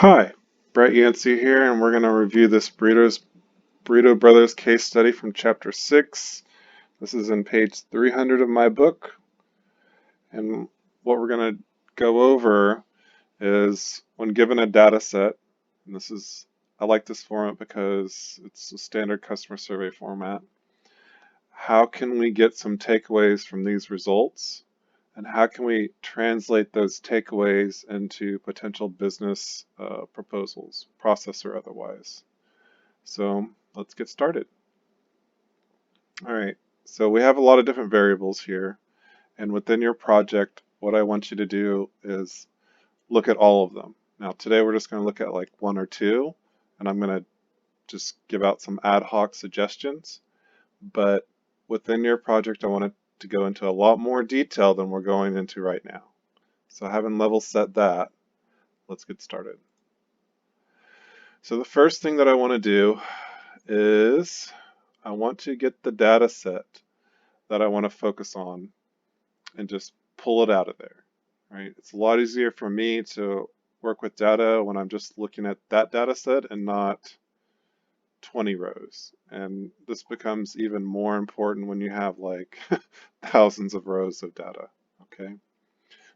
Hi, Brett Yancey here, and we're going to review this Burrito Brothers case study from Chapter 6. This is in page 300 of my book, and what we're going to go over is when given a data set, and I like this format because it's a standard customer survey format. How can we get some takeaways from these results? And how can we translate those takeaways into potential business proposals, process or otherwise? So let's get started. All right, so we have a lot of different variables here, and within your project, what I want you to do is look at all of them. Now today we're just going to look at like one or two, and I'm going to just give out some ad hoc suggestions, but within your project I want it to go into a lot more detail than we're going into right now. So having level set that, let's get started. So the first thing that I want to do is I want to get the data set that I want to focus on and just pull it out of there, right? It's a lot easier for me to work with data when I'm just looking at that data set and not 20 rows. And this becomes even more important when you have like thousands of rows of data, okay?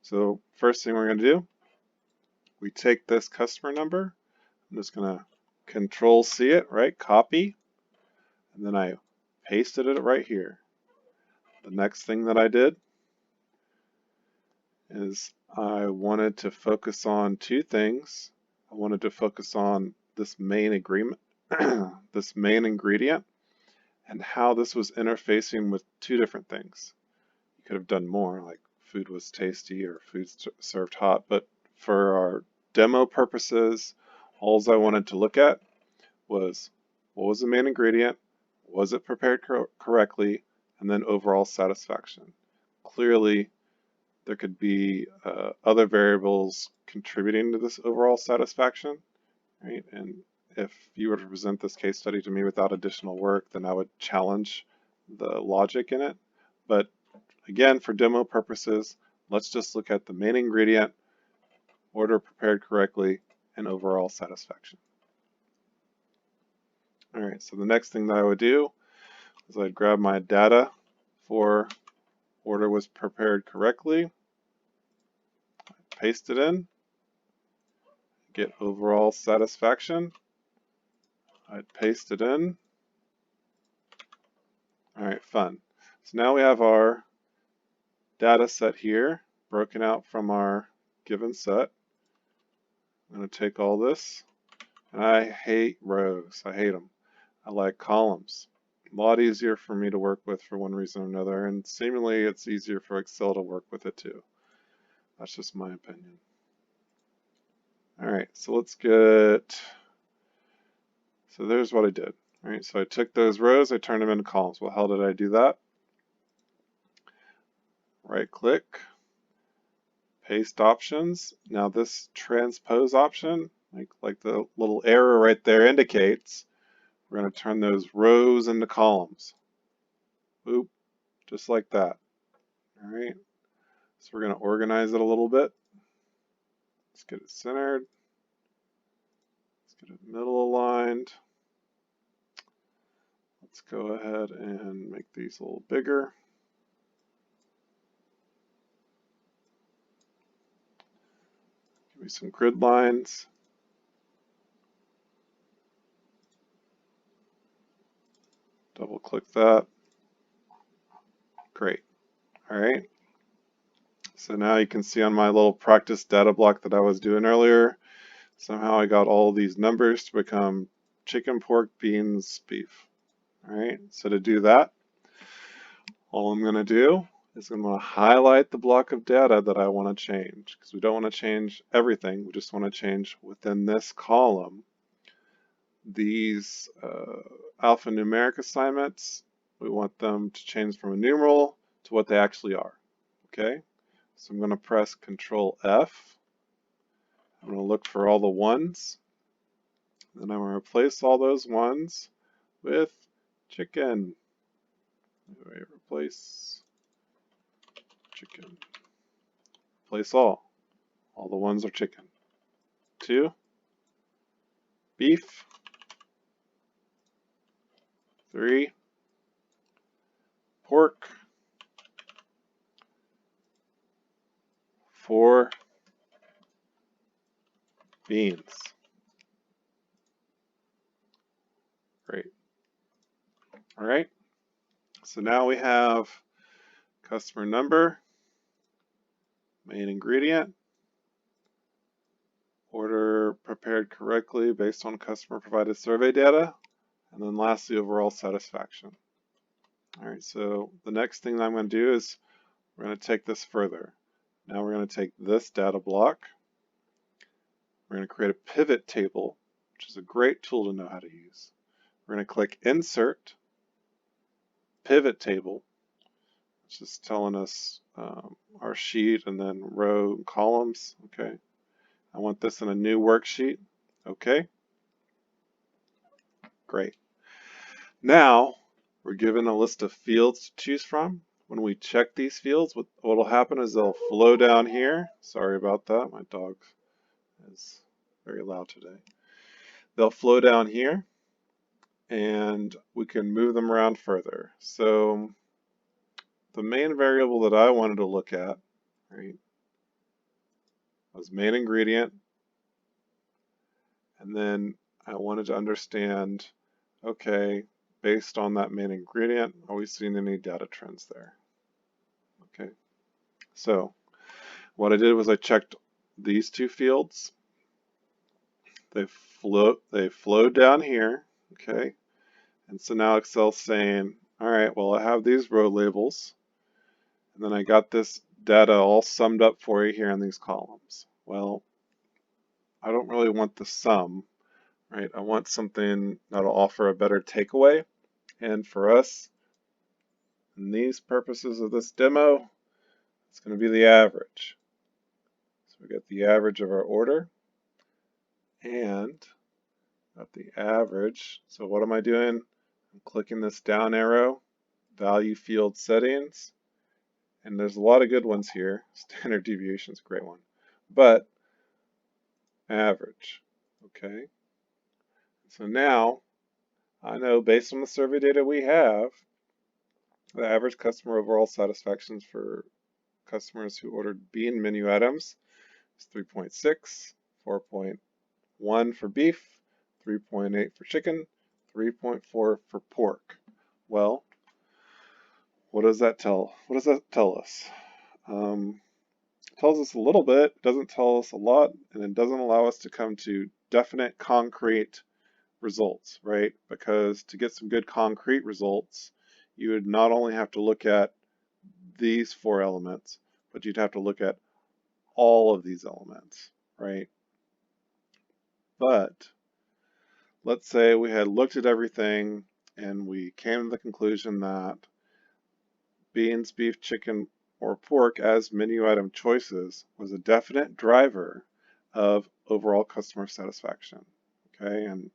So first thing we're going to do, we take this customer number. I'm just going to Control C it, right? Copy, and then I pasted it right here. The next thing that I did is I wanted to focus on two things. I wanted to focus on this main agreement, this main ingredient, and how this was interfacing with two different things. You could have done more, like food was tasty or food served hot, but for our demo purposes, all I wanted to look at was what was the main ingredient, was it prepared correctly, and then overall satisfaction. Clearly, there could be other variables contributing to this overall satisfaction, right? And if you were to present this case study to me without additional work, then I would challenge the logic in it. But again, for demo purposes, let's just look at the main ingredient, order prepared correctly, and overall satisfaction. All right, so the next thing that I would do is I'd grab my data for order was prepared correctly, paste it in, get overall satisfaction, I'd paste it in. All right, fun. So now we have our data set here broken out from our given set. I'm going to take all this, and I hate rows. I hate them. I like columns. A lot easier for me to work with for one reason or another, and seemingly it's easier for Excel to work with it too. That's just my opinion. All right, so let's get, so there's what I did. All right, so I took those rows, I turned them into columns. Well, how did I do that? Right click, paste options. Now this transpose option, like the little arrow right there indicates, we're going to turn those rows into columns. Boop, just like that. All right, so we're going to organize it a little bit. Let's get it centered. Let's get it middle aligned. Let's go ahead and make these a little bigger. Give me some grid lines. Double click that. Great. All right. So now you can see on my little practice data block that I was doing earlier, somehow I got all these numbers to become chicken, pork, beans, beef. All right. So to do that, all I'm going to do is I'm going to highlight the block of data that I want to change, because we don't want to change everything. We just want to change within this column these alphanumeric assignments. We want them to change from a numeral to what they actually are. Okay, so I'm going to press Control F. I'm going to look for all the ones. Then I'm going to replace all those ones with chicken. Replace chicken. Replace all. All the ones are chicken. 2, beef. 3, pork. 4, beans. Great. All right. So now we have customer number, main ingredient, order prepared correctly based on customer provided survey data, and then lastly, overall satisfaction. All right, so the next thing that I'm going to do is we're going to take this further. Now we're going to take this data block. We're going to create a pivot table, which is a great tool to know how to use. We're going to click Insert, Pivot Table, which is telling us our sheet and then row and columns. Okay, I want this in a new worksheet. Okay, great. Now we're given a list of fields to choose from. When we check these fields, what will happen is they'll flow down here. Sorry about that, my dog is very loud today. They'll flow down here and we can move them around further. So the main variable that I wanted to look at, right, was main ingredient. And then I wanted to understand, okay, based on that main ingredient, are we seeing any data trends there? Okay, so what I did was I checked these two fields. They flowed down here, okay? And so now Excel's saying, all right, well, I have these row labels, and then I got this data all summed up for you here in these columns. Well, I don't really want the sum, right? I want something that'll offer a better takeaway. And for us, in these purposes of this demo, it's going to be the average. So we get the average of our order and got the average. So what am I doing? I'm clicking this down arrow, value field settings, and there's a lot of good ones here. Standard deviation is a great one, but average. Okay. So now I know based on the survey data we have, the average customer overall satisfactions for customers who ordered bean menu items is 3.6, 4.1 for beef, 3.8 for chicken, 3.4 for pork. Well, what does that tell? What does that tell us? It tells us a little bit, doesn't tell us a lot, and it doesn't allow us to come to definite concrete results, right? Because to get some good concrete results, you would not only have to look at these 4 elements, but you'd have to look at all of these elements, right? But let's say we had looked at everything and we came to the conclusion that beans, beef, chicken, or pork as menu item choices was a definite driver of overall customer satisfaction. Okay, and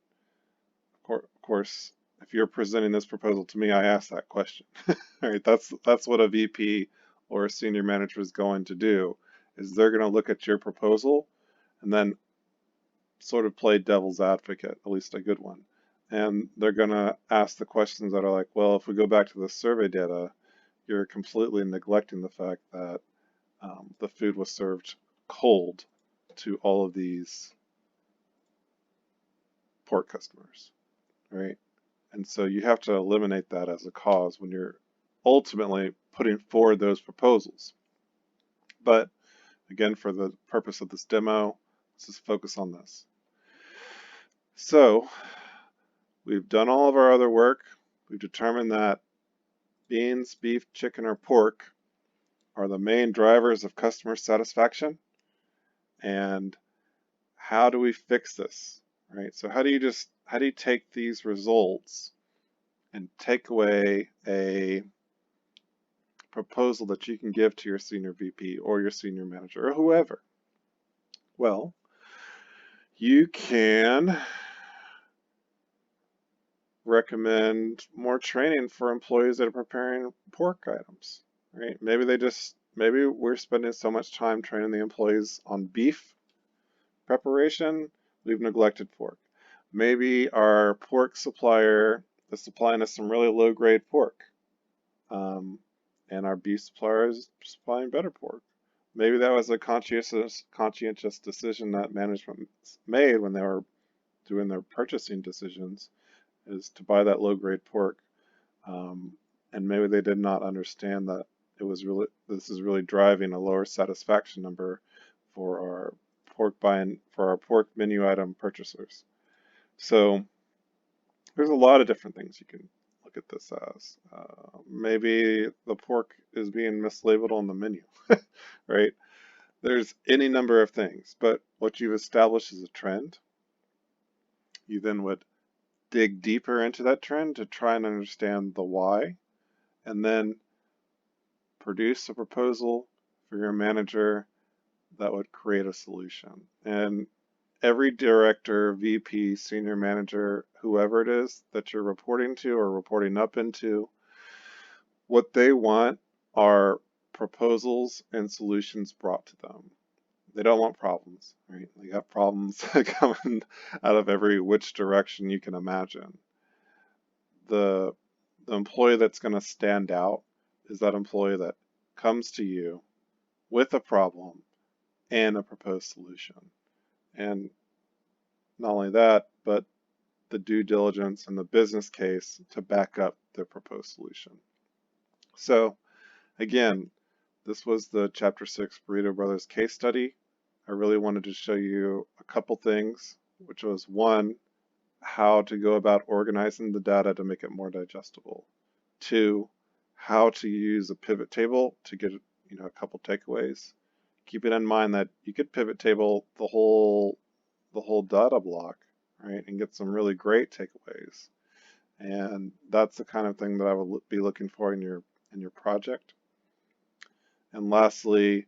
of course, if you're presenting this proposal to me, I ask that question. All right, that's what a VP or a senior manager is going to do, is they're going to look at your proposal and then sort of play devil's advocate, at least a good one. And they're going to ask the questions that are like, well, if we go back to the survey data, you're completely neglecting the fact that the food was served cold to all of these pork customers, right? And so you have to eliminate that as a cause when you're ultimately putting forward those proposals. But again, for the purpose of this demo, let's just focus on this. So we've done all of our other work. We've determined that beans, beef, chicken, or pork are the main drivers of customer satisfaction. And how do we fix this, right? So how do you take these results and take away a proposal that you can give to your senior VP or your senior manager or whoever? Well, you can recommend more training for employees that are preparing pork items, right? Maybe we're spending so much time training the employees on beef preparation, we've neglected pork. Maybe our pork supplier is supplying us some really low-grade pork, um, and our beef supplier is supplying better pork. Maybe that was a conscientious decision that management made when they were doing their purchasing decisions, is to buy that low-grade pork. Um, and maybe they did not understand that this is really driving a lower satisfaction number for our pork menu item purchasers. So there's a lot of different things you can look at this as. Maybe the pork is being mislabeled on the menu, right? There's any number of things, but what you've established is a trend. You then would dig deeper into that trend to try and understand the why, and then produce a proposal for your manager that would create a solution. And every director, VP, senior manager, whoever it is that you're reporting to or reporting up into, what they want are proposals and solutions brought to them. They don't want problems, right? They got problems coming out of every which direction you can imagine. The employee that's going to stand out is that employee that comes to you with a problem and a proposed solution. And not only that, but the due diligence and the business case to back up the proposed solution. So again, this was the Chapter 6 Burrito Brothers case study. I really wanted to show you a couple things, which was one, how to go about organizing the data to make it more digestible. Two, how to use a pivot table to get a couple takeaways. Keeping in mind that you could pivot table the whole data block, right, and get some really great takeaways. And that's the kind of thing that I would be looking for in your project. And lastly,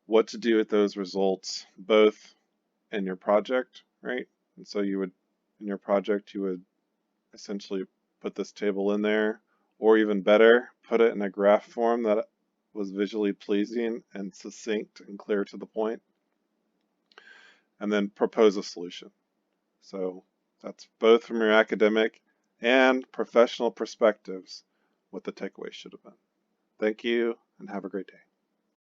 what to do with those results, both in your project, right? And so in your project, you would essentially put this table in there, or even better, put it in a graph form that was visually pleasing and succinct and clear to the point, and then propose a solution. So that's both from your academic and professional perspectives what the takeaway should have been. Thank you and have a great day.